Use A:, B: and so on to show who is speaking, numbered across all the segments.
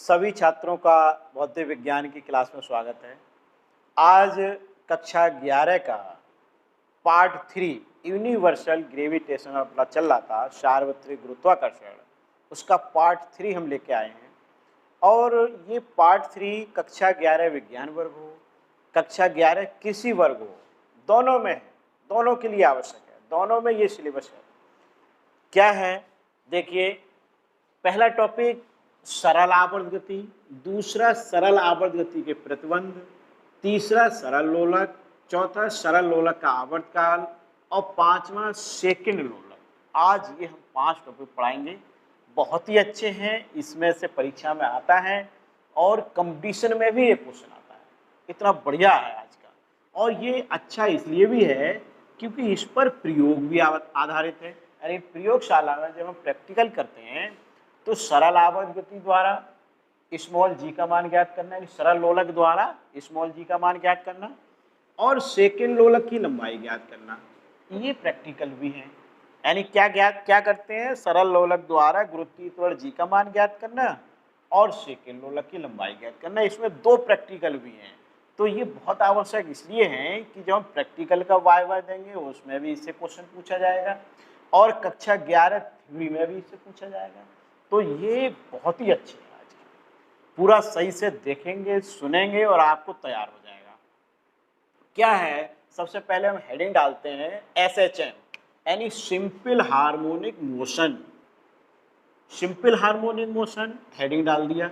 A: सभी छात्रों का भौतिक विज्ञान की क्लास में स्वागत है। आज कक्षा 11 का पार्ट 3 यूनिवर्सल ग्रेविटेशन अपना चल रहा था, सार्वत्रिक गुरुत्वाकर्षण, उसका पार्ट 3 हम लेके आए हैं। और ये पार्ट 3 कक्षा 11 विज्ञान वर्ग हो, कक्षा 11 किसी वर्ग हो, दोनों में है, दोनों के लिए आवश्यक है, दोनों में ये सिलेबस है। क्या है देखिए, पहला टॉपिक सरल आवर्त गति, दूसरा सरल आवर्त गति के प्रतिबंध, तीसरा सरल लोलक, चौथा सरल लोलक का आवर्त काल और पांचवा सेकंड लोलक। आज ये हम 5 टॉपिक पढ़ाएंगे, बहुत ही अच्छे हैं, इसमें से परीक्षा में आता है और कंपटीशन में भी ये क्वेश्चन आता है। इतना बढ़िया है आज का, और ये अच्छा इसलिए भी है क्योंकि इस पर प्रयोग भी आधारित है। यानी प्रयोगशाला में जब हम प्रैक्टिकल करते हैं तो सरल आवर्त गति द्वारा स्मॉल जी का मान ज्ञात करना, यानी सरल लोलक द्वारा स्मॉल जी का मान ज्ञात करना और सेकंड लोलक की लंबाई ज्ञात करना, ये प्रैक्टिकल भी है। यानी क्या करते हैं, सरल लोलक द्वारा गुरुत्वीय त्वरण जी का मान ज्ञात करना और सेकंड लोलक की लंबाई ज्ञात करना। इसमें 2 प्रैक्टिकल भी हैं, तो ये बहुत आवश्यक इसलिए हैं कि जब हम प्रैक्टिकल का वाइवा देंगे उसमें भी इससे क्वेश्चन पूछा जाएगा और कक्षा 11 थ्योरी में भी इससे पूछा जाएगा। तो ये बहुत ही अच्छे हैं, आज पूरा सही से देखेंगे, सुनेंगे और आपको तैयार हो जाएगा। क्या है, सबसे पहले हम हेडिंग डालते हैं SHM, यानी simple harmonic motion. Simple harmonic motion heading डाल दिया।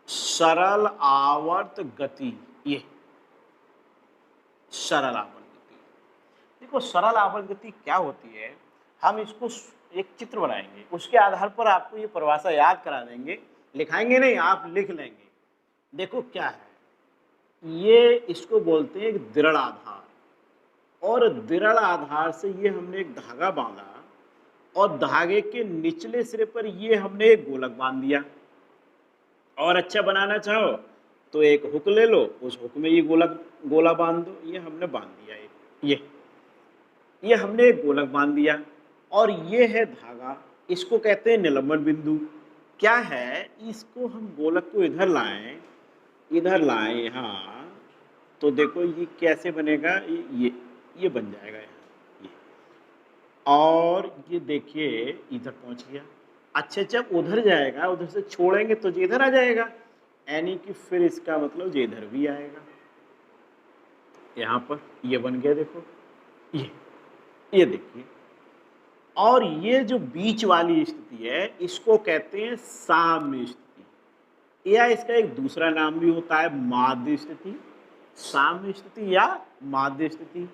A: सरल आवर्त गति, ये सरल आवर्त गति। देखो सरल आवर्त गति क्या होती है, हम इसको एक चित्र बनाएंगे, उसके आधार पर आपको ये परिभाषा याद करा देंगे, लिखाएंगे नहीं, आप लिख लेंगे। देखो क्या है, ये इसको बोलते हैं एक दृढ़ आधार, और दृढ़ आधार से ये हमने एक धागा बांधा और धागे के निचले सिरे पर ये हमने एक गोलक बांध दिया। और अच्छा बनाना चाहो तो एक हुक ले लो, उस हुक में ये गोला बांध दो। ये हमने बांध दिया, ये हमने एक गोलक बांध दिया और ये है धागा, इसको कहते हैं निलंबन बिंदु। क्या है, इसको हम गोलक को इधर लाएं यहाँ, तो देखो ये कैसे बनेगा, ये बन जाएगा यहाँ, ये। और ये देखिए इधर पहुंच गया। अच्छा, जब उधर जाएगा, उधर से छोड़ेंगे तो ये इधर आ जाएगा, यानी कि फिर इसका मतलब ये इधर भी आएगा। यहाँ पर ये बन गया, देखो ये देखिए। और ये जो बीच वाली स्थिति है इसको कहते हैं साम्य स्थिति, या इसका एक दूसरा नाम भी होता है माध्य स्थिति, साम्य स्थिति या माध्य स्थिति।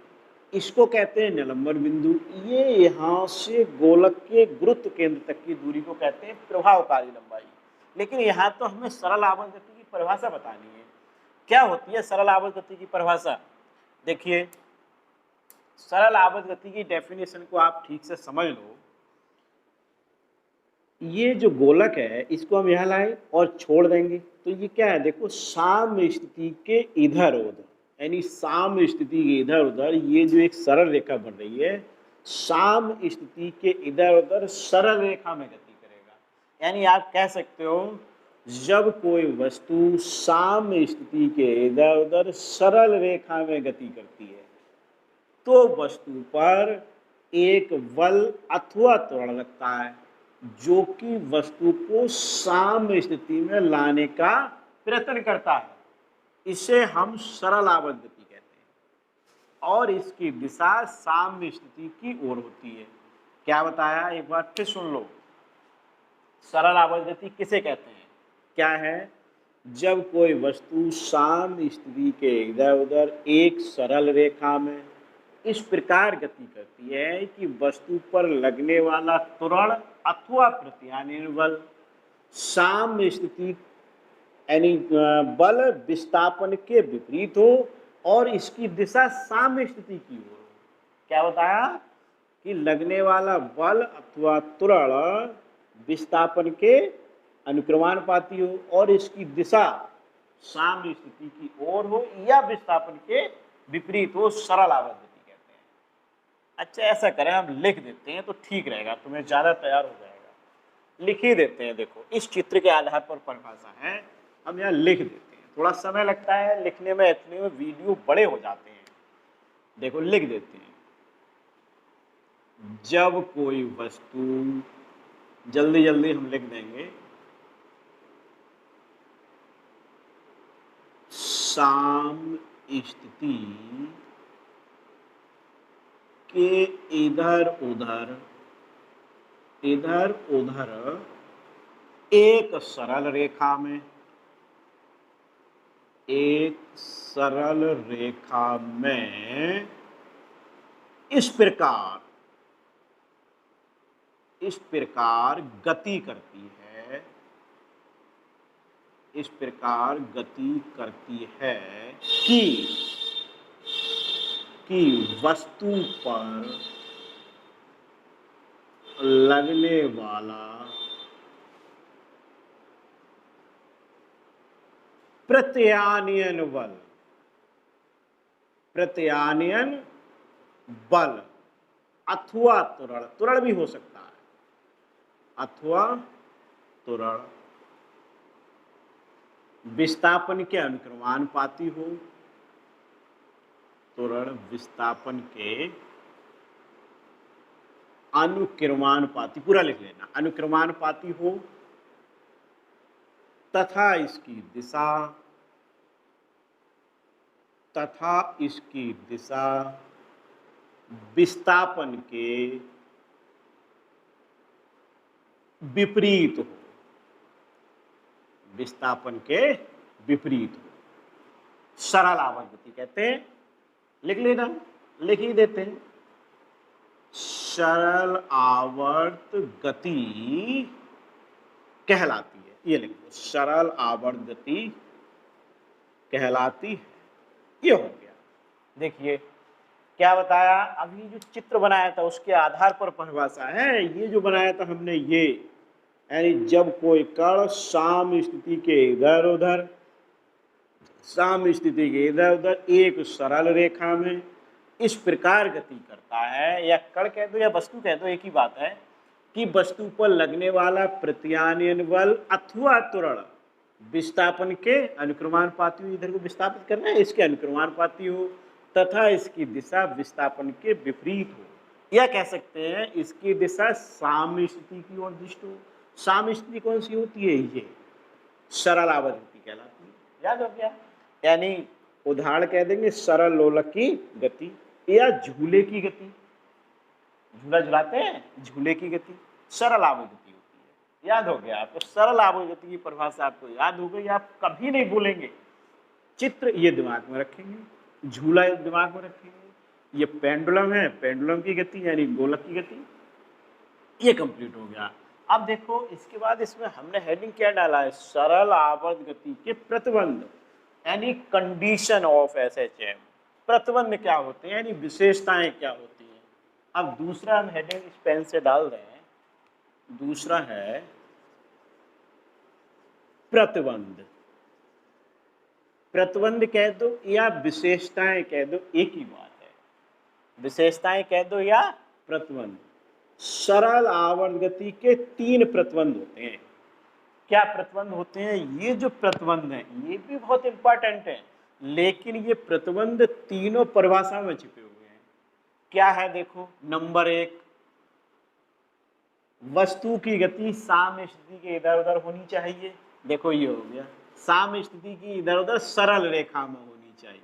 A: इसको कहते हैं निलंबन बिंदु। ये यहाँ से गोलक के गुरुत्व केंद्र तक की दूरी को कहते हैं प्रभावकारी लंबाई। लेकिन यहाँ तो हमें सरल आवर्त गति की परिभाषा बतानी है। क्या होती है सरल आवर्त गति की परिभाषा? देखिए, सरल आवर्त गति की डेफिनेशन को आप ठीक से समझ लो। ये जो गोलक है इसको हम यहाँ लाएं और छोड़ देंगे तो ये क्या है, देखो साम्य स्थिति के इधर उधर, यानी साम्य स्थिति के इधर उधर ये जो एक सरल रेखा बन रही है, साम्य स्थिति के इधर उधर सरल रेखा में गति करेगा। यानी आप कह सकते हो, जब कोई वस्तु साम्य स्थिति के इधर उधर सरल रेखा में गति करती है तो वस्तु पर एक बल अथवा त्वरण लगता है जो कि वस्तु को साम्य स्थिति में लाने का प्रयत्न करता है। इसे हम सरल आवर्त गति कहते हैं और इसकी दिशा साम्य स्थिति की ओर होती है। क्या बताया, एक बार फिर सुन लो। सरल आवर्त गति किसे कहते हैं? क्या है, जब कोई वस्तु साम्य स्थिति के इधर उधर एक सरल रेखा में इस प्रकार गति करती है कि वस्तु पर लगने वाला त्वरण अथवा प्रत्यानयन बल साम्य स्थिति यानी बल विस्थापन के विपरीत हो और इसकी दिशा साम्य स्थिति की ओर हो। क्या बताया कि लगने वाला बल अथवा त्वरण विस्थापन के अनुक्रमानुपाती हो और इसकी दिशा साम्य स्थिति की ओर हो या विस्थापन के विपरीत हो, सरल आवर्त गति कहते हैं। अच्छा, ऐसा करें, हम लिख देते हैं तो ठीक रहेगा, तुम्हें ज़्यादा तैयार हो जाएगा। लिख ही देते हैं। देखो इस चित्र के आधार पर परिभाषा है, हम यहाँ लिख देते हैं। थोड़ा समय लगता है लिखने में, इतने में वीडियो बड़े हो जाते हैं। देखो लिख देते हैं, जब कोई वस्तु, जल्दी जल्दी हम लिख देंगे, सामस्थिति के इधर उधर एक सरल रेखा में, एक सरल रेखा में इस प्रकार गति करती है, इस प्रकार गति करती है कि वस्तु पर लगने वाला प्रत्यानयन बल अथवा त्वरण भी हो सकता है, अथवा त्वरण विस्थापन के अनुक्रमानुपाती हो, त्वरण विस्थापन के अनुक्रमानुपाती, पूरा लिख लेना, अनुक्रमानुपाती हो तथा इसकी दिशा विस्थापन के विपरीत हो, विस्थापन के विपरीत हो, सरल आवर्त गति कहते हैं। लिख लेना, लिख ही देते हैं, सरल आवर्त गति कहलाती है। ये लिख दो, सरल आवर्त गति कहलाती है। ये हो गया। देखिए क्या बताया, अभी जो चित्र बनाया था उसके आधार पर परिभाषा है। ये जो बनाया था हमने, ये यानी जब कोई कण सामस्थिति के इधर उधर एक सरल रेखा में इस प्रकार गति करता है, या कण कह दो या वस्तु कह दो, एक ही बात है, कि वस्तु पर लगने वाला प्रत्यानयन बल अथवा त्वरण विस्थापन के अनुक्रमानुपाती हो, इधर को विस्थापित करना है, इसके अनुक्रमानुपाती हो तथा इसकी दिशा विस्थापन के विपरीत हो, या कह सकते हैं इसकी दिशा सामस्थिति की ओर दृष्ट हो। सामस्थिति कौन सी होती है? ये सरल आवर्त गति कहलाती है। याद हो गया? यानी उदाहरण कह देंगे, सरल लोलक की गति या झूले की गति, झूला झुलाते हैं, झूले की गति सरल आवर्त गति होती है। याद हो गया आपको? सरल आवर्त गति की परिभाषा आपको याद हो गई, आप कभी नहीं भूलेंगे। चित्र ये दिमाग में रखेंगे, झूला दिमाग में रखेंगे, ये पेंडुलम है, पेंडुलम की गति यानी गोलक की गति। ये कंप्लीट हो गया। अब देखो इसके बाद इसमें हमने हेडिंग क्या डाला है, सरल आवर्त गति के प्रतिबंध यानी कंडीशन ऑफ एसएचएम। प्रतिबंध क्या होते हैं यानी विशेषताएं क्या होती हैं। अब दूसरा हम हेडिंग इस पेन से डाल रहे हैं, दूसरा है प्रतिबंध। प्रतिबंध कह दो या विशेषताएं कह दो, एक ही बात है। विशेषताएं कह दो या प्रतिबंध। सरल आवर्त गति के 3 प्रतिबंध होते हैं। क्या प्रतिबंध होते हैं? ये जो प्रतिबंध हैं ये भी बहुत इंपॉर्टेंट है, लेकिन ये प्रतिबंध तीनों परिभाषा में छिपे हुए हैं। क्या है? देखो, नंबर 1, वस्तु की गति सामस्थिति के इधर उधर होनी चाहिए। देखो ये हो गया, सामस्थिति की इधर उधर सरल रेखा में होनी चाहिए।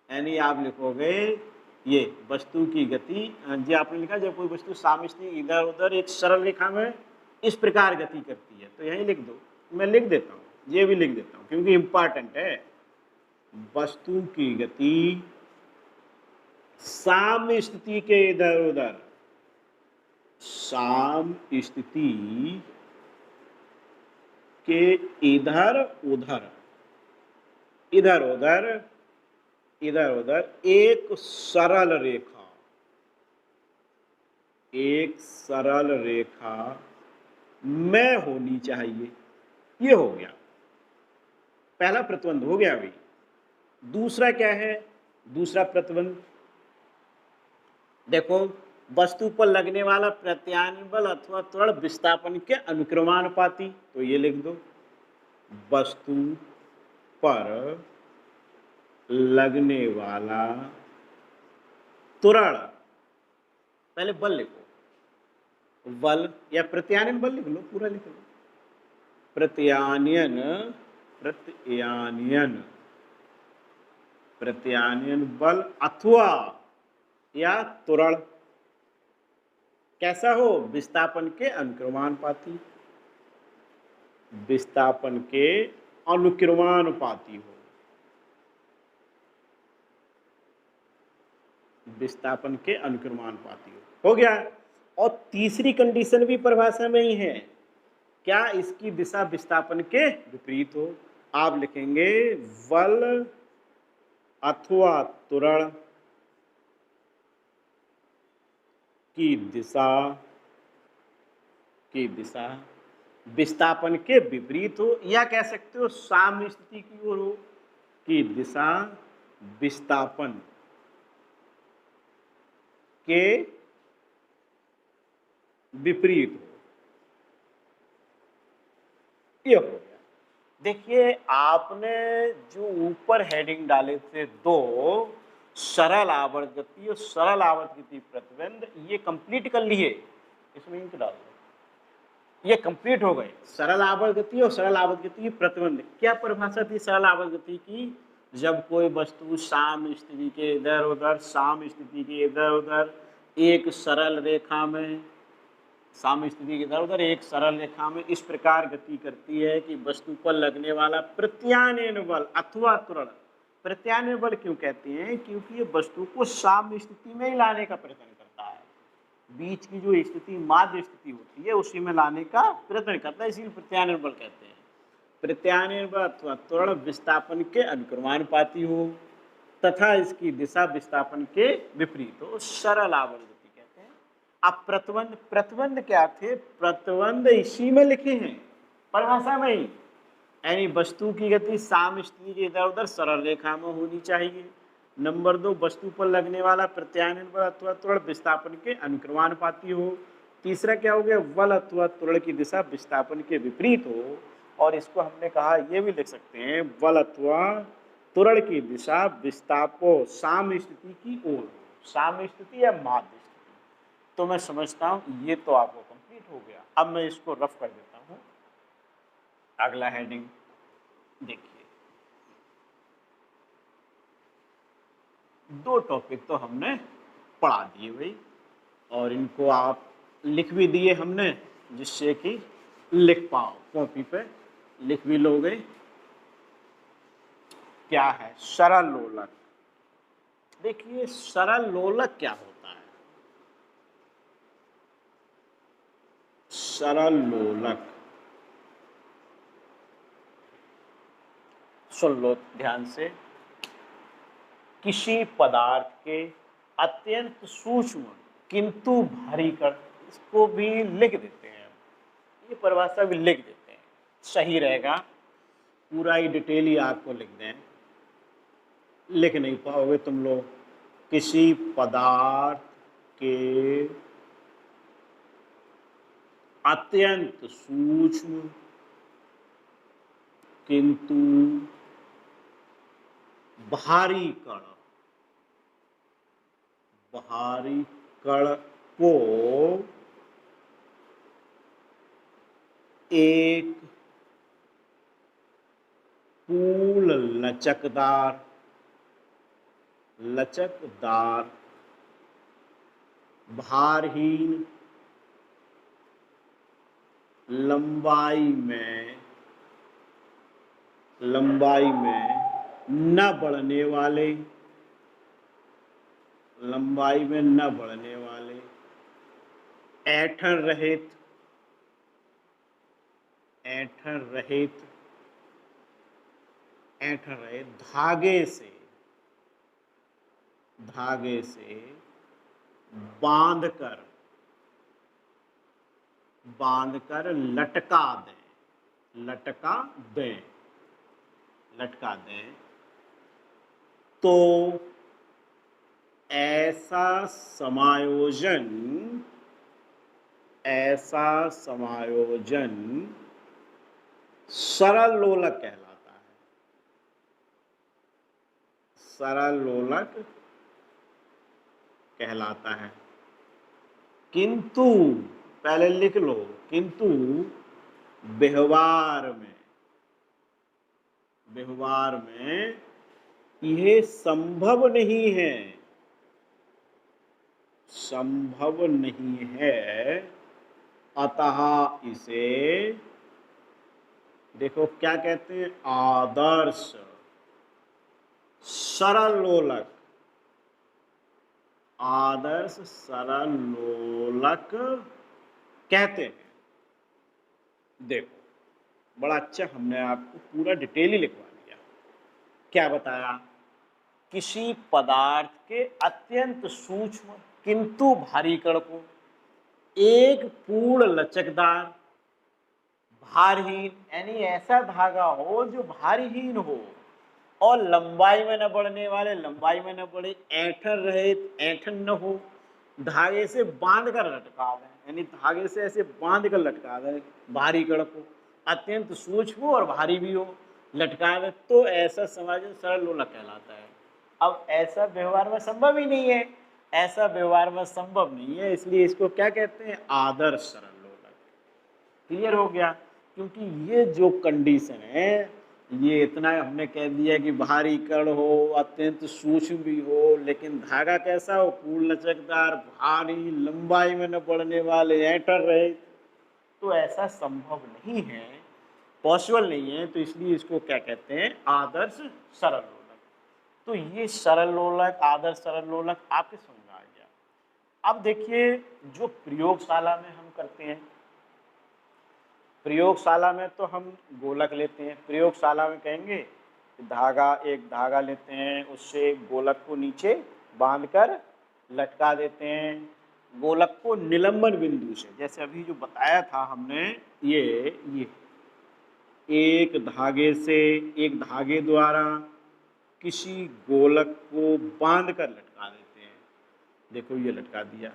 A: यानी आप लिखोगे ये वस्तु की गति, जो आपने लिखा जब कोई वस्तु सामस्थिति इधर उधर एक सरल रेखा में इस प्रकार गति करती है, तो यही लिख दो। मैं लिख देता हूँ, ये भी लिख देता हूँ क्योंकि इंपॉर्टेंट है। वस्तु की गति सामस्थिति के इधर उधर, सामस्थिति के इधर उधर एक सरल रेखा में होनी चाहिए। ये हो गया, पहला प्रतिबंध हो गया। भाई दूसरा क्या है? दूसरा प्रतिबंध देखो, वस्तु पर लगने वाला प्रत्यानयन बल अथवा त्वरण विस्थापन के अनुक्रमानुपाती। तो ये लिख दो, वस्तु पर लगने वाला त्वरण, पहले बल लिखो, बल या प्रत्यानयन बल लिख लो, पूरा लिख लो, प्रत्यानयन प्रत्यानयन प्रत्यानयन बल अथवा या त्वरण कैसा हो, विस्थापन के अनुक्रमानुपाती, विस्थापन के अनुक्रमानुपाती हो, विस्थापन के अनुक्रमानुपाती हो गया। और तीसरी कंडीशन भी परिभाषा में ही है, क्या, इसकी दिशा विस्थापन के विपरीत हो। आप लिखेंगे बल अथवा त्वरण की दिशा विस्थापन के विपरीत हो, या कह सकते हो साम्य स्थिति की ओर हो, कि दिशा विस्थापन के विपरीत हो, ये हो गया। देखिए आपने जो ऊपर हेडिंग डाले थे, दो सरल आवर्त गति और सरल आवर्त गति प्रतिबंध, ये कंप्लीट कर लिए, इसमें इंक डाल दो, ये कंप्लीट हो गए। सरल आवर्त गति और सरल आवर्त गति प्रतिबंध, क्या परिभाषा थी सरल आवर्त गति की, जब कोई वस्तु साम्य स्थिति के इधर उधर, साम्य स्थिति के इधर उधर एक सरल रेखा में, साम्य स्थिति के इधर उधर एक सरल रेखा में इस प्रकार गति करती है कि वस्तु पर लगने वाला प्रत्यानयन बल अथवा त्वरण, प्रत्यानयन बल क्यों कहते हैं, क्योंकि ये वस्तु को साम्य स्थिति में ही लाने का प्रयत्न करता है, बीच की जो स्थिति माध्य स्थिति होती है उसी में लाने का प्रयत्न करता है, इसीलिए प्रत्यानयन बल कहते हैं। प्रत्यानयन बल अथवा त्वरण विस्थापन के अनुक्रमानुपाती हो तथा इसकी दिशा विस्थापन के विपरीत हो, सरल आवर्त गति कहते हैं। अब प्रतिबंध, प्रतिबंध क्या थे, प्रतिबंध इसी में लिखे हैं परिभाषा में ही, यानी वस्तु की गति साम्य स्थिति के इधर उधर सरल रेखा में होनी चाहिए। नंबर 2, वस्तु पर लगने वाला प्रत्यानयन बल अथवा त्वरण विस्थापन के अनुक्रमानुपाती हो। तीसरा क्या हो गया, बल अथवा त्वरण की दिशा विस्थापन के विपरीत हो, और इसको हमने कहा, ये भी लिख सकते हैं, बल अथवा त्वरण की दिशा विस्थापो साम्य स्थिति की ओर, साम्य स्थिति या माध्य स्थिति। तो मैं समझता हूं ये तो आपको कंप्लीट हो गया। अब मैं इसको रफ कर देता हूं। अगला हेडिंग देखिए, दो टॉपिक तो हमने पढ़ा दिए भाई, और इनको आप लिख भी दिए हमने, जिससे कि लिख पाओ, कॉपी पे लिख भी लोगे। क्या है सरल लोलक, देखिए सरल लोलक क्या होता है। सरल लोलक, सुन लो ध्यान से, किसी पदार्थ के अत्यंत सूक्ष्म किंतु भारी कण, इसको भी लिख देते हैं, ये परिभाषा भी लिख देते हैं, सही रहेगा। पूरा ही डिटेल ही आपको लिख दें, लिख नहीं पाओगे तुम लोग। किसी पदार्थ के अत्यंत सूक्ष्म किंतु भारी कण, भारी कण को एक पूर्ण लचकदार भारहीन लंबाई में न बढ़ने वाले, लंबाई में न बढ़ने वाले, ऐंठन रहित धागे से बांधकर लटका दें तो ऐसा समायोजन, ऐसा समायोजन सरल लोलक कहलाता है। सरल लोलक कहलाता है। किंतु, पहले लिख लो, किंतु व्यवहार में, व्यवहार में यह संभव नहीं है, संभव नहीं है। अतः इसे, देखो क्या कहते हैं, आदर्श सरल लोलक, आदर्श सरल लोलक कहते हैं। देखो बड़ा अच्छा, हमने आपको पूरा डिटेल ही लिखवा दिया। क्या बताया, किसी पदार्थ के अत्यंत सूक्ष्म किंतु भारी कण को एक पूर्ण लचकदार भारहीन, यानी ऐसा धागा हो जो भारीहीन हो और लंबाई में न बढ़ने वाले, लंबाई में न बढ़े, ऐंठन रहे, ऐंठन न हो, धागे से बांध कर लटका दें, यानी धागे से ऐसे बांध कर लटका दें भारी कण को, अत्यंत सूक्ष्म और भारी भी हो, लटका दें, तो ऐसा समायोजन सरल लोलक कहलाता है। अब ऐसा व्यवहार में संभव ही नहीं है, ऐसा व्यवहार में संभव नहीं है, इसलिए इसको क्या कहते हैं, आदर्श सरल लोलक। क्लियर हो गया। क्योंकि ये जो कंडीशन है, ये इतना हमने कह दिया कि भारी कण हो, अत्यंत सूक्ष्म भी हो, लेकिन धागा कैसा हो, पूर्ण लचकदार, भारी, लंबाई में न बढ़ने वाले, ऐंठन रहे, तो ऐसा संभव नहीं है, पॉसिबल नहीं है, तो इसलिए इसको क्या कहते हैं, आदर्श सरल लोलक। तो ये सरल लोलक, आदर्श सरल लोलक आपके समझ में आ गया। अब देखिए, जो प्रयोगशाला में हम करते हैं, प्रयोगशाला में तो हम गोलक लेते हैं, प्रयोगशाला में कहेंगे धागा, एक धागा लेते हैं, उससे गोलक को नीचे बांधकर लटका देते हैं, गोलक को निलंबन बिंदु से, जैसे अभी जो बताया था हमने, ये एक धागे से, एक धागे द्वारा किसी गोलक को बांधकर लटका देते हैं। देखो ये लटका दिया,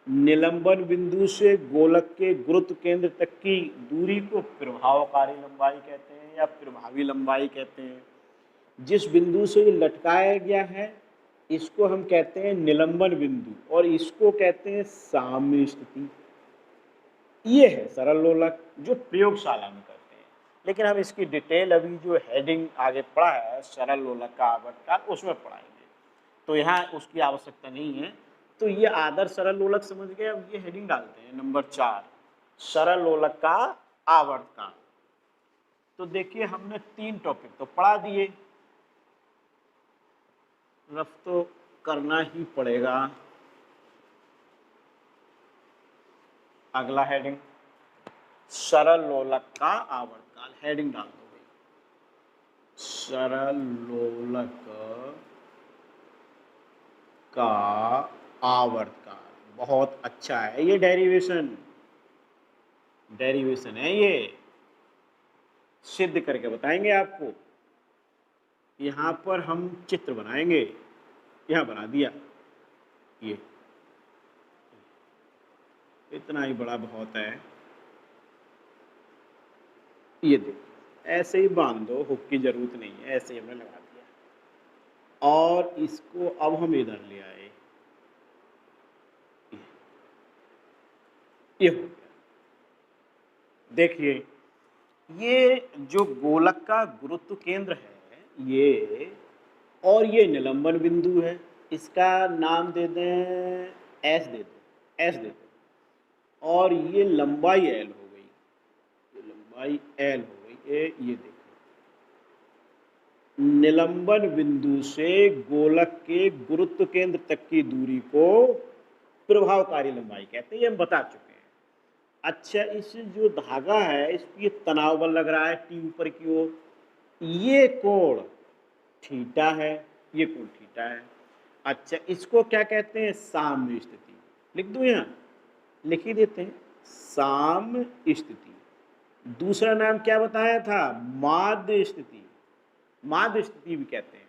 A: निलंबन बिंदु से गोलक के गुरुत्व केंद्र तक की दूरी को प्रभावकारी लंबाई कहते हैं या प्रभावी लंबाई कहते हैं। जिस बिंदु से ये लटकाया गया है इसको हम कहते हैं निलंबन बिंदु, और इसको कहते हैं साम्य स्थिति। ये है सरल लोलक जो प्रयोगशाला में करते हैं। लेकिन हम इसकी डिटेल अभी जो हेडिंग आगे पढ़ा है सरल लोलक का आवर्तकाल, उसमें पढ़ाएंगे, तो यहाँ उसकी आवश्यकता नहीं है। तो ये आदर्श सरल लोलक समझ गए। अब ये हेडिंग डालते हैं नंबर 4, सरल लोलक का आवर्तकाल। तो देखिए हमने 3 टॉपिक तो पढ़ा दिए, रफ तो करना ही पड़ेगा। अगला हेडिंग सरल लोलक का आवर्तकाल, हेडिंग डाल दो भाई, सरल लोलक का आवर्तकाल। बहुत अच्छा है ये, डेरिवेशन है, ये सिद्ध करके बताएंगे आपको। यहाँ पर हम चित्र बनाएंगे, यहाँ बना दिया, ये इतना ही बड़ा बहुत है, ये देखो ऐसे ही बांध दो, हुक की जरूरत नहीं है, ऐसे ही हमने लगा दिया। और इसको अब हम इधर ले आए, ये हो गया। देखिए ये जो गोलक का गुरुत्व केंद्र है ये, और ये निलंबन बिंदु है, इसका नाम दे दें एस, दे दो एस दे दो, और ये लंबाई एल हो गई, ये लंबाई एल हो गई। ये देखो निलंबन बिंदु से गोलक के गुरुत्व केंद्र तक की दूरी को प्रभावकारी लंबाई कहते हैं, ये हम बता चुके हैं। अच्छा, इस जो धागा है इस पे तनाव बल लग रहा है टी ऊपर की ओर, ये कोण थीटा है, ये कोण थीटा है। अच्छा, इसको क्या कहते हैं, साम्य स्थिति। लिख दो, यहाँ लिख ही देते हैं, साम्य स्थिति। दूसरा नाम क्या बताया था, माध्य स्थिति, माध्य स्थिति भी कहते हैं।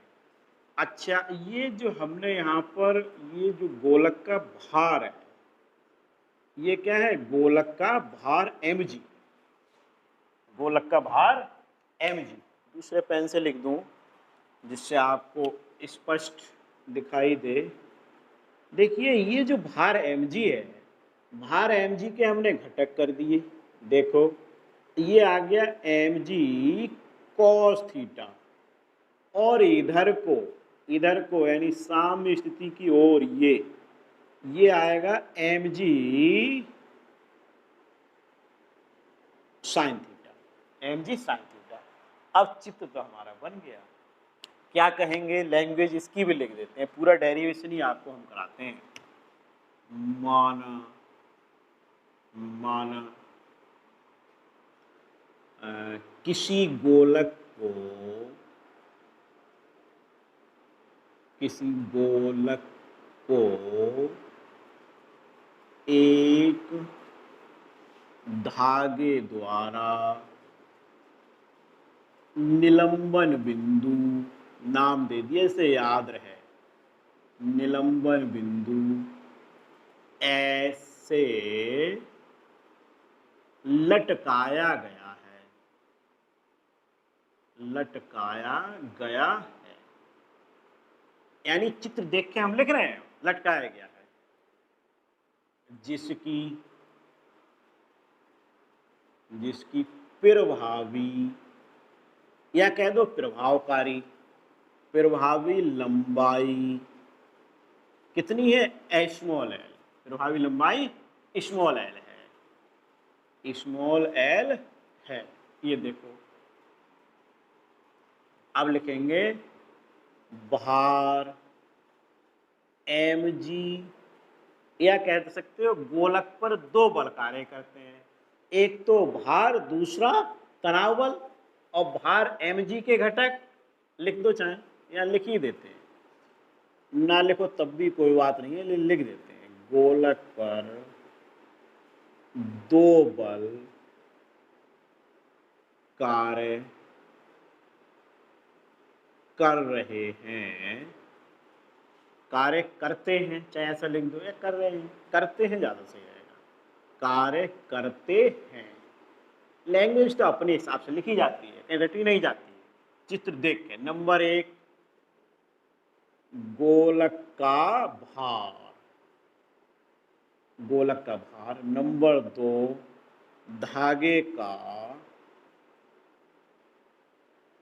A: अच्छा, ये जो हमने यहाँ पर ये जो गोलक का भार है, ये क्या है? गोलक का भार mg, गोलक का भार mg। दूसरे पेन से लिख दूं जिससे आपको स्पष्ट दिखाई दे। देखिए ये जो भार mg है, भार mg के हमने घटक कर दिए। देखो ये आ गया mg cos थीटा, और इधर को यानी साम्य स्थिति की ओर ये आएगा mg sine theta, mg sine theta. अब चित्र तो हमारा बन गया। क्या कहेंगे? लैंग्वेज इसकी भी लिख देते हैं, पूरा डेरिवेशन ही आपको हम कराते हैं। माना किसी गोलक को एक धागे द्वारा निलंबन बिंदु, नाम दे दिए, इसे याद रहे, निलंबन बिंदु ऐसे लटकाया गया है। यानी चित्र देख के हम लिख रहे हैं लटकाया गया है, जिसकी प्रभावी या कह दो प्रभावी लंबाई कितनी है? Small L. प्रभावी लंबाई स्मॉल एल है। ये देखो, अब लिखेंगे भार mg, या कह सकते हो गोलक पर दो बल कार्य करते हैं, एक तो भार, दूसरा तनाव बल। और भार mg के घटक लिख दो, चाहे या लिख ही देते हैं, ना लिखो तब भी कोई बात नहीं है, लिख देते हैं। गोलक पर दो बल कार्य कर रहे हैं, कार्य करते हैं, चाहे ऐसा लिख दो, या कर रहे हैं, करते हैं ज्यादा सही रहेगा, कार्य करते हैं। लैंग्वेज तो अपने हिसाब से लिखी जाती है, कहीं रटी नहीं जाती है। चित्र देख के, नंबर 1 गोलक का भार, नंबर 2 धागे का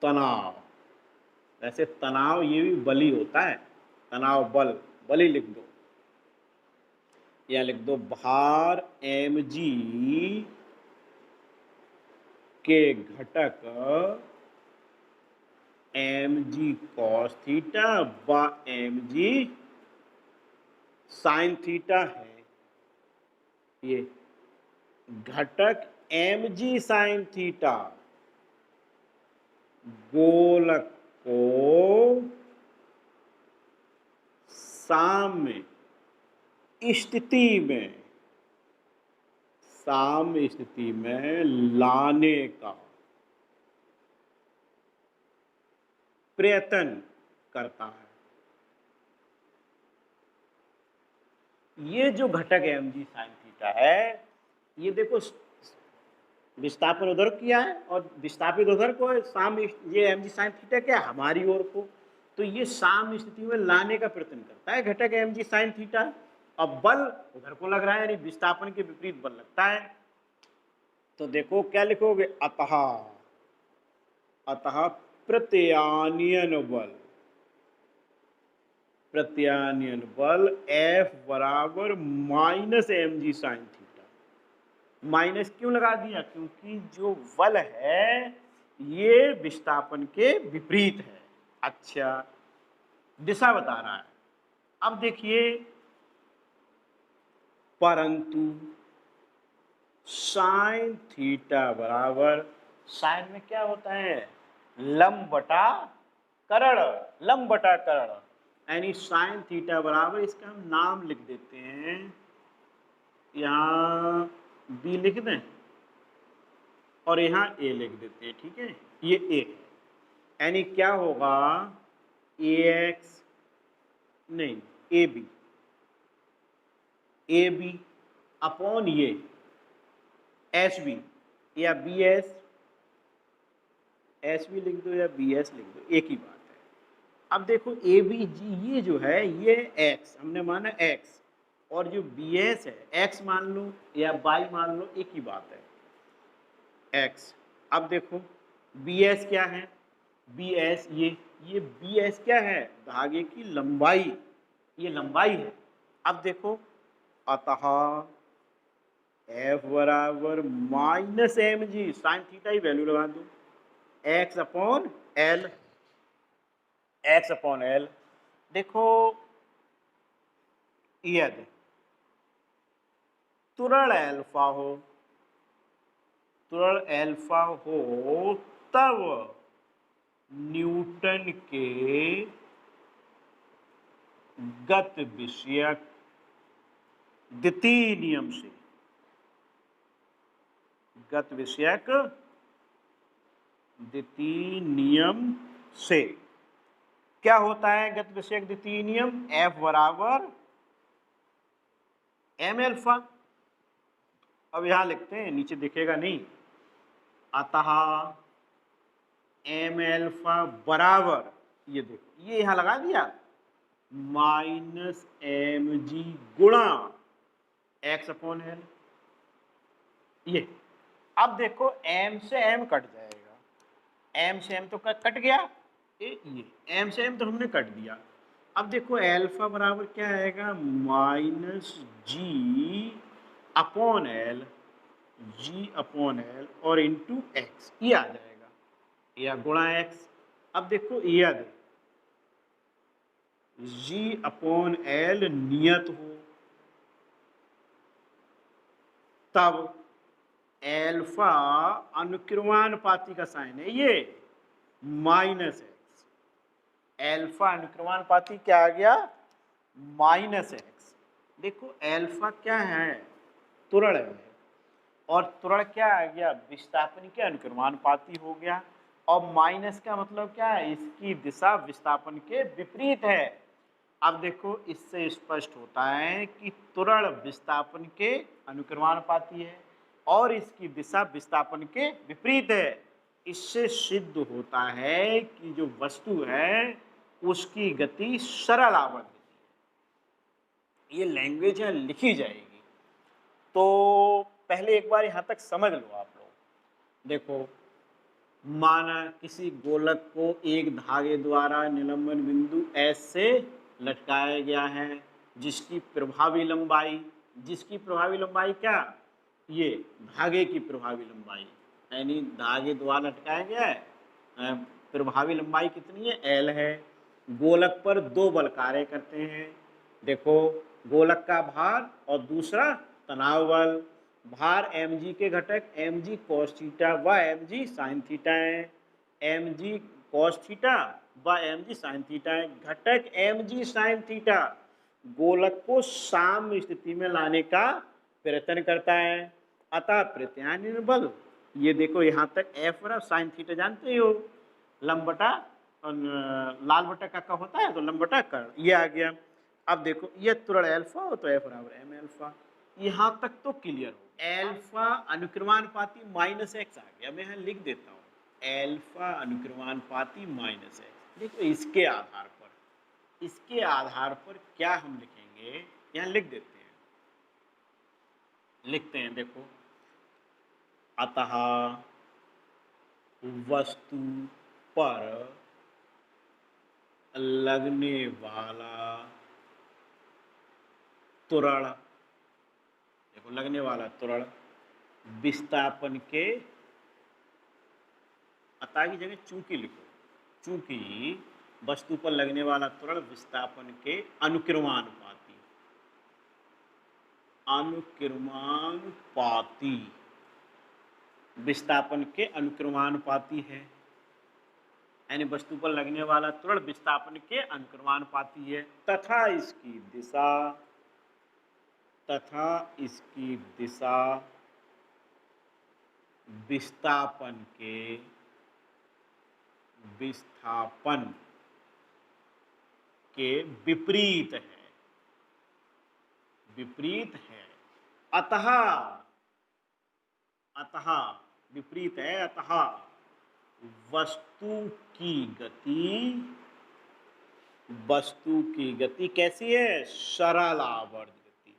A: तनाव। वैसे तनाव ये भी बल ही होता है, तनाव बल ही लिख दो, या लिख दो भार mg के घटक mg cos थीटा व mg sin थीटा है। ये घटक mg sin थीटा गोलक को साम्य स्थिति में लाने का प्रयत्न करता है। ये जो घटक mg sin थीटा है, ये देखो विस्थापन उधर किया है और विस्थापित उधर को है, साम्य, ये mg sin थीटा क्या है? हमारी ओर को। तो ये साम्य स्थिति में लाने का प्रयत्न करता है घटक mg sin थीटा। अब बल उधर को लग रहा है, यानी विस्थापन के विपरीत बल लगता है। तो देखो क्या लिखोगे? अतः प्रत्यानयन बल F बराबर -mg sin थीटा। माइनस क्यों लगा दिया? क्योंकि जो बल है ये विस्थापन के विपरीत है। अच्छा, दिशा बता रहा है। अब देखिए, परंतु साइन थीटा बराबर, साइन में क्या होता है? लंब बटा कर्ण, यानी साइन थीटा बराबर, इसका हम नाम लिख देते हैं, यहाँ बी लिख दें और यहाँ ए लिख देते हैं, ठीक है? ये ए है, यानी क्या होगा? ए एक्स नहीं ए बी अपॉन ये एच बी या बी एच बी लिख दो या बी एस लिख दो, एक ही बात है। अब देखो ए बी जी ये जो है ये एक्स हमने माना एक्स, और जो बी एस है एक्स मान लो या वाई मान लो, एक ही बात है एक्स। अब देखो बी एस क्या है, बी एस ये बी एस क्या है, धागे की लंबाई, ये लंबाई है। अब देखो अतः एफ बराबर minus m g sine theta ही वैल्यू लगा दो, x upon l, x upon l. देखो यदि त्वरण अल्फा हो, त्वरण अल्फा हो तब न्यूटन के गत विषयक द्वितीय नियम से, गत विषयक द्वितीय नियम से क्या होता है, गत विषयक द्वितीय नियम एफ बराबर एम एल्फा। अब यहां लिखते हैं, नीचे दिखेगा नहीं, अतः एम एल्फा बराबर, ये देखो ये यहां लगा दिया माइनस एम जी गुणा एक्स अपॉन एल। ये अब देखो एम से एम कट जाएगा, एम से एम तो कट गया, ये एम से एम तो हमने कट दिया। अब देखो एल्फा बराबर क्या आएगा, माइनस जी अपॉन एल, जी अपॉन एल और इंटू एक्स, ये आ जाएगा या गुणा एक्स। अब देखो यदि जी अपॉन एल नियत हो तब एल्फा अनुक्रमानुपाती का साइन है ये माइनस एक्स, एल्फा अनुक्रमानुपाती क्या आ गया माइनस एक्स। देखो एल्फा क्या है, त्वरण है, और त्वरण क्या आ गया विस्थापन के अनुक्रमानुपाती हो गया, और माइनस का मतलब क्या है, इसकी दिशा विस्थापन के विपरीत है। अब देखो इससे स्पष्ट होता है कि त्वरण विस्थापन के अनुक्रमानुपाती है और इसकी दिशा विस्थापन के विपरीत है। इससे सिद्ध होता है कि जो वस्तु है उसकी गति सरल आवर्त है। ये लैंग्वेज है लिखी जाएगी, तो पहले एक बार यहाँ तक समझ लो आप लोग। देखो माना किसी गोलक को एक धागे द्वारा निलंबन बिंदु एस से लटकाया गया है, जिसकी प्रभावी लंबाई क्या, ये धागे की प्रभावी लंबाई, यानी धागे द्वारा लटकाया गया है, प्रभावी लंबाई कितनी है, एल है। गोलक पर दो बल कार्य करते हैं, देखो गोलक का भार और दूसरा तनाव बल। भार mg के घटक mg cos थीटा व mg sin थीटा है, mg cos थीटा व mg sin थीटा है। घटक mg sin थीटा गोलक को साम्य स्थिति में लाने का प्रयत्न करता है, अतः प्रत्यानयन बल, ये देखो यहाँ तक एफ बराबर साइन थीटा जानते हो, लंब बटा लाल बटा का होता है तो लंब बटा कर, ये आ गया। अब देखो ये त्वरण एल्फा हो तो एफ बराबर एम एल्फा, यहाँ तक तो क्लियर हो। एल्फा अनुक्रमानुपाती माइनस एक्स आ गया, मैं यहाँ लिख देता हूँ एल्फा अनुक्रमानुपाती माइनस एक्स। देखो इसके आधार पर क्या हम लिखेंगे, यहाँ लिख देते हैं, लिखते हैं देखो अतः वस्तु पर लगने वाला त्वरण, देखो लगने वाला त्वरण विस्थापन के, अतः की जगह चूंकि लिखो, चूंकि वस्तु पर लगने वाला त्वरण विस्थापन के अनुक्रमानुपाती विस्थापन के अनुक्रमानुपाती है, यानी वस्तु पर लगने वाला त्वरण विस्थापन के अनुक्रमानुपाती है तथा इसकी दिशा विस्थापन के विपरीत है, विपरीत है। अतः, अतः विपरीत है, अतः वस्तु की गति, वस्तु की गति कैसी है? सरल आवर्त गति,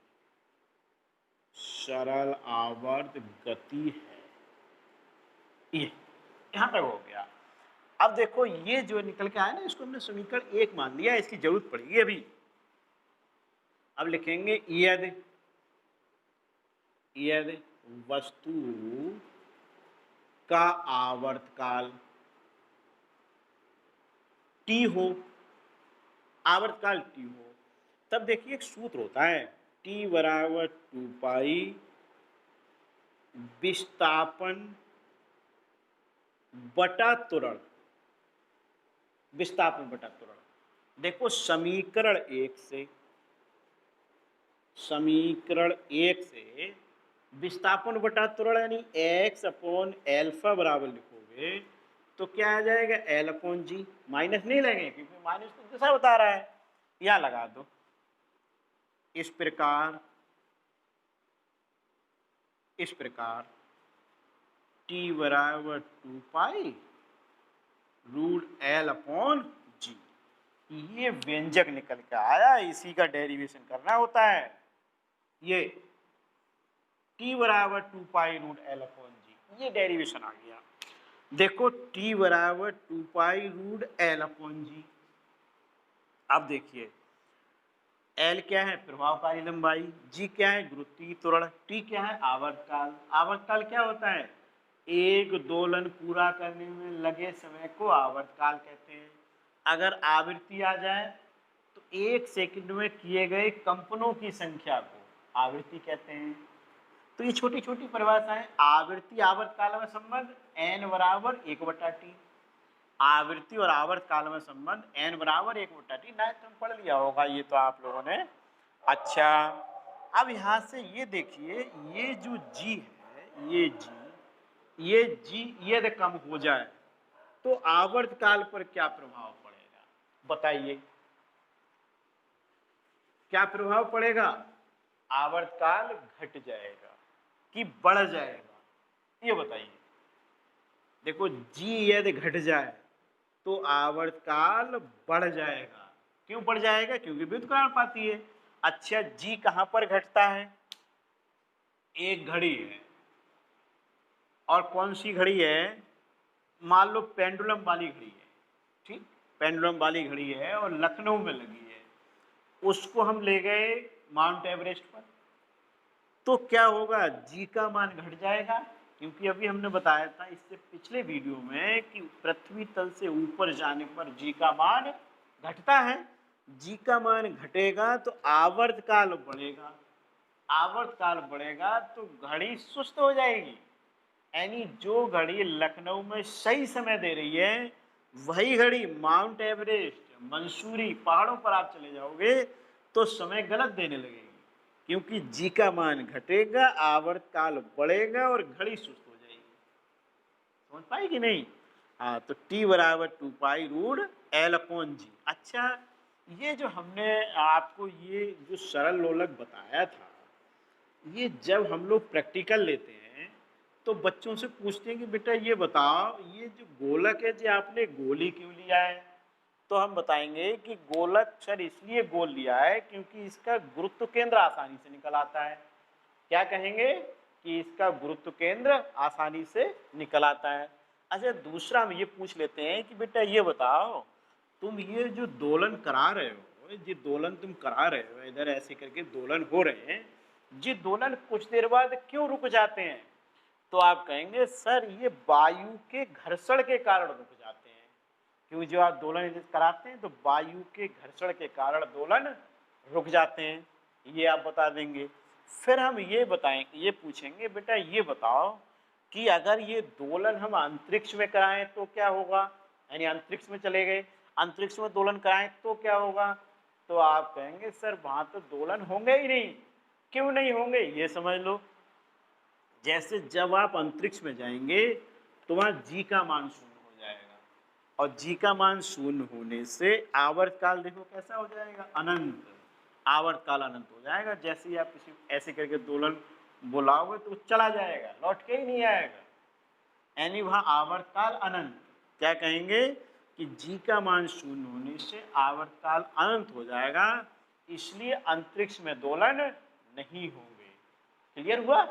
A: सरल आवर्त गति है। ये यहां तक हो गया। अब देखो ये जो निकल के आया ना, इसको हमने समीकरण 1 मान लिया, इसकी जरूरत पड़ेगी अभी। अब लिखेंगे यदि, यदि वस्तु का आवर्तकाल t हो, आवर्तकाल t हो, तब देखिए एक सूत्र होता है, t बराबर 2 पाई विस्थापन बटा त्वरण, विस्थापन बटा त्वरण। देखो समीकरण 1 से, समीकरण 1 से विस्थापन बटा त्वरण यानी x अपॉन एल्फा बराबर लिखोगे तो क्या आ जाएगा? L अपॉन जी। माइनस नहीं लेंगे क्योंकि माइनस तो दिशा बता रहा है, यहां लगा दो। इस प्रकार, इस प्रकार t बराबर 2 पाई रूट L अपॉन जी, ये व्यंजक निकल के आया, इसी का डेरिवेशन करना होता है। ये t बराबर 2 पाई रूट L अपॉन जी, ये डेरिवेशन आ गया। देखो t बराबर 2 पाई रूट L अपॉन जी। अब देखिए L क्या है? प्रभावकारी लंबाई, G क्या है? गुरुत्वीय त्वरण, T क्या है? आवर्तकाल। आवर्तकाल क्या होता है? एक दोलन पूरा करने में लगे समय को आवर्तकाल कहते हैं। अगर आवृत्ति आ जाए तो 1 सेकंड में किए गए कंपनों की संख्या को आवृत्ति कहते हैं। तो ये छोटी छोटी परिभाषाएं, आवृत्ति आवर्तकाल में संबंध n बराबर 1/t, आवृत्ति और आवर्तकाल में संबंध n बराबर 1/t। ना तुम पढ़ लिया होगा ये तो आप लोगों ने। अच्छा, अब यहाँ से ये देखिए, ये जो g है, ये g यदि कम हो जाए तो आवर्तकाल पर क्या प्रभाव पड़ेगा? बताइए, क्या प्रभाव पड़ेगा? आवर्तकाल घट जाएगा कि बढ़ जाएगा? ये बताइए। देखो g यदि घट जाए तो आवर्तकाल बढ़ जाएगा। क्यों बढ़ जाएगा? क्योंकि विद्युत पाती है। अच्छा, जी कहां पर घटता है? एक घड़ी है, और कौन सी घड़ी है? मान लो पेंडुलम वाली घड़ी है, ठीक, पेंडुलम वाली घड़ी है और लखनऊ में लगी है। उसको हम ले गए माउंट एवरेस्ट पर, तो क्या होगा? जी का मान घट जाएगा, क्योंकि अभी हमने बताया था इससे पिछले वीडियो में कि पृथ्वी तल से ऊपर जाने पर जी का मान घटता है। जी का मान घटेगा तो आवर्तकाल बढ़ेगा, आवर्तकाल बढ़ेगा तो घड़ी सुस्त हो जाएगी। यानी जो घड़ी लखनऊ में सही समय दे रही है, वही घड़ी माउंट एवरेस्ट, मंसूरी पहाड़ों पर आप चले जाओगे तो समय गलत देने लगेगी, क्योंकि जी का मान घटेगा, आवर्तकाल बढ़ेगा और घड़ी सुस्त हो जाएगी। समझ पाई कि नहीं? हाँ, तो t बराबर 2 पाई रूट L अपॉन जी। अच्छा, ये जो हमने आपको ये जो सरल लोलक बताया था, ये जब हम लोग प्रैक्टिकल लेते हैं तो बच्चों से पूछते हैं कि बेटा ये बताओ, ये जो गोलक है, जी आपने गोली क्यों लिया है? तो हम बताएंगे कि गोलक सर इसलिए गोल लिया है क्योंकि इसका गुरुत्व केंद्र आसानी से निकल आता है। क्या कहेंगे? कि इसका गुरुत्व केंद्र आसानी से निकल आता है। अच्छा, दूसरा हम ये पूछ लेते हैं कि बेटा ये बताओ, तुम ये जो दोलन करा रहे हो, ये दोलन तुम करा रहे हो, इधर ऐसे करके दोलन हो रहे हैं, ये दोलन कुछ देर बाद क्यों रुक जाते हैं? तो आप कहेंगे सर ये वायु के घर्षण के कारण रुक जाते हैं। क्योंकि जो आप दोलन कराते हैं तो वायु के घर्षण के कारण दोलन रुक जाते हैं, ये आप बता देंगे। फिर हम ये बताएं, ये पूछेंगे बेटा ये बताओ कि अगर ये दोलन हम अंतरिक्ष में कराएं तो क्या होगा? यानी अंतरिक्ष में चले गए, अंतरिक्ष में दोलन कराएं तो क्या होगा? तो आप कहेंगे सर वहां तो दोलन होंगे ही नहीं। क्यों नहीं होंगे? ये समझ लो, जैसे जब आप अंतरिक्ष में जाएंगे तो वहां जी का मान शून्य हो जाएगा, और जी का मान शून्य होने से आवर्तकाल देखो कैसा हो जाएगा, अनंत। आवर्तकाल अनंत हो जाएगा। जैसे ही आप किसी ऐसे करके दोलन बुलाओगे तो चला जाएगा, लौट के ही नहीं आएगा, यानी वहां आवर्तकाल अनंत। क्या कहेंगे कि जी का मान शून्य होने से आवर्तकाल अनंत हो जाएगा, इसलिए अंतरिक्ष में दोलन नहीं होंगे। क्लियर हुआ?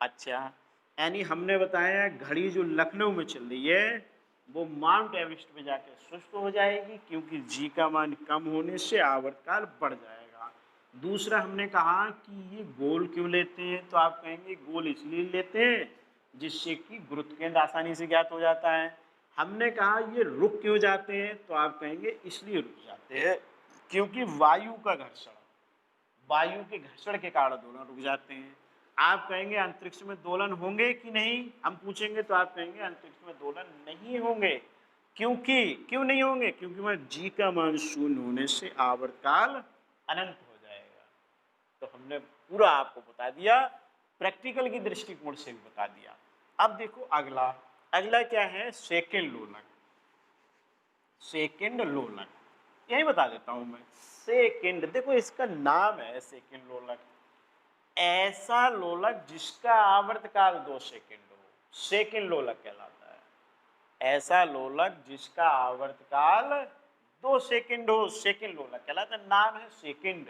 A: अच्छा, यानी हमने बताया घड़ी जो लखनऊ में चल रही है वो माउंट एवरेस्ट पे जाकर सुस्त हो जाएगी, क्योंकि जी का मान कम होने से आवर्तकाल बढ़ जाएगा। दूसरा हमने कहा कि ये गोल क्यों लेते हैं, तो आप कहेंगे गोल इसलिए लेते हैं जिससे कि गुरुत्व केंद्र आसानी से ज्ञात हो जाता है। हमने कहा ये रुक क्यों जाते हैं, तो आप कहेंगे इसलिए रुक जाते हैं क्योंकि वायु का घर्षण, वायु के घर्षण के कारण दोलन रुक जाते हैं। आप कहेंगे अंतरिक्ष में दोलन होंगे कि नहीं, हम पूछेंगे तो आप कहेंगे अंतरिक्ष में दोलन नहीं होंगे। क्योंकि क्यों नहीं होंगे, क्योंकि वह जी का मान शून्य होने से आवर्तकाल अनंत हो जाएगा। तो हमने पूरा आपको बता दिया, प्रैक्टिकल की दृष्टिकोण से भी बता दिया। अब देखो अगला, अगला क्या है, सेकंड लोलक। सेकंड लोलक यही बता देता हूं मैं। सेकंड, देखो इसका नाम है सेकंड लोलक। ऐसा लोलक जिसका आवर्तकाल 2 सेकंड हो, सेकंड लोलक कहलाता है। ऐसा लोलक जिसका आवर्तकाल 2 सेकंड हो, सेकंड लोलक कहलाता है। नाम है सेकंड,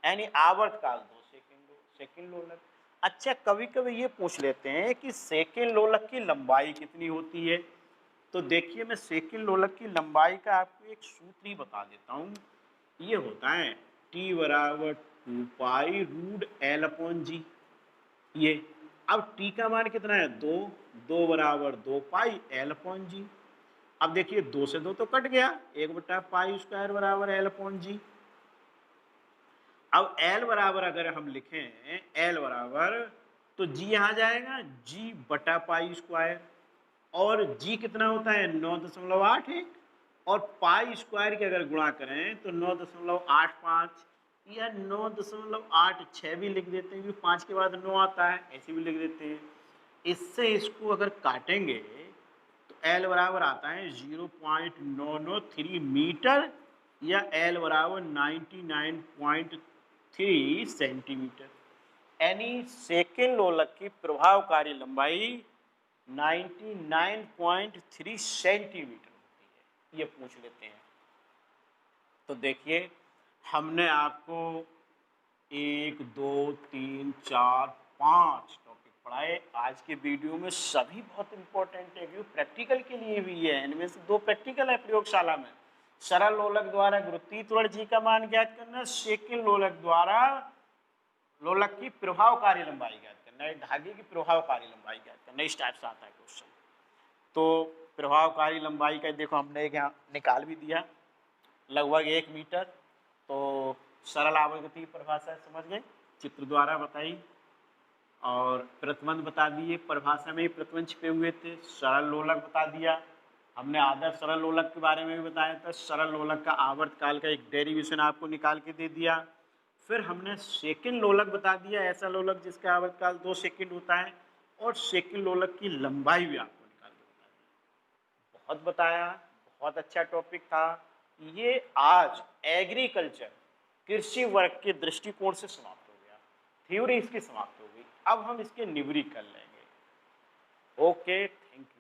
A: यानी आवर्तकाल 2 सेकंड हो, सेकंड लोलक। अच्छा, कभी कभी ये पूछ लेते हैं कि सेकंड लोलक की लंबाई कितनी होती है। तो देखिए मैं सेकंड लोलक की लंबाई का आपको एक सूत्र ही बता देता हूँ। ये होता है T बराबर 2 पाई रूट L अपॉन जी। ये अब T का मान कितना है, 2, 2 बराबर 2 पाई L अपॉन जी। अब देखिए 2 से 2 तो कट गया, 1/पाई स्क्वायर बराबर L अपॉन जी। अब L बराबर अगर हम लिखें L बराबर, तो G यहाँ जाएगा G बटा पाई स्क्वायर, और G कितना होता है 9.81, और पाई स्क्वायर के अगर गुणा करें तो 9.85 या 9.86 भी लिख देते हैं, क्योंकि 5 के बाद 9 आता है, ऐसे भी लिख देते हैं। इससे इसको अगर काटेंगे तो L बराबर आता है 0.993 मीटर, या L बराबर 99.3 सेंटीमीटर। यानी सेकंड लोलक की प्रभावकारी लंबाई 99.3 सेंटीमीटर होती है, ये पूछ लेते हैं। तो देखिए हमने आपको 1 2 3 4 5 टॉपिक पढ़ाए आज के वीडियो में। सभी बहुत इंपॉर्टेंट है, क्योंकि प्रैक्टिकल के लिए भी है। इनमें से 2 प्रैक्टिकल है प्रयोगशाला में। सरल लोलक द्वारा गुरुत्वीय त्वरण जी का मान ज्ञात करना, सेकंड लोलक द्वारा लोलक की प्रभावकारी लंबाई ज्ञात करना, धागे की प्रभावकारी लंबाई ज्ञात करना, इस टाइप से आता है क्वेश्चन। तो प्रभावकारी लंबाई का देखो हमने एक यहाँ निकाल भी दिया, लगभग 1 मीटर। तो सरल आवर्ती परिभाषा समझ गए, चित्र द्वारा बताई, और प्रतिबंध बता दिए, परिभाषा में ही प्रतिबंध छिपे हुए थे। सरल लोलक बता दिया हमने, आदर्श सरल लोलक के बारे में भी बताया था। सरल लोलक का आवर्तकाल का एक डेरिवेशन आपको निकाल के दे दिया। फिर हमने सेकंड लोलक बता दिया, ऐसा लोलक जिसका आवर्तकाल 2 सेकंड होता है, और सेकंड लोलक की लंबाई भी आपको निकाल के बता दिया। बहुत बताया, बहुत अच्छा टॉपिक था ये। आज एग्रीकल्चर कृषि वर्ग के दृष्टिकोण से समाप्त हो गया, थ्योरी इसकी समाप्त हो गई। अब हम इसके निवृत्ति कर लेंगे। Okay, thank you.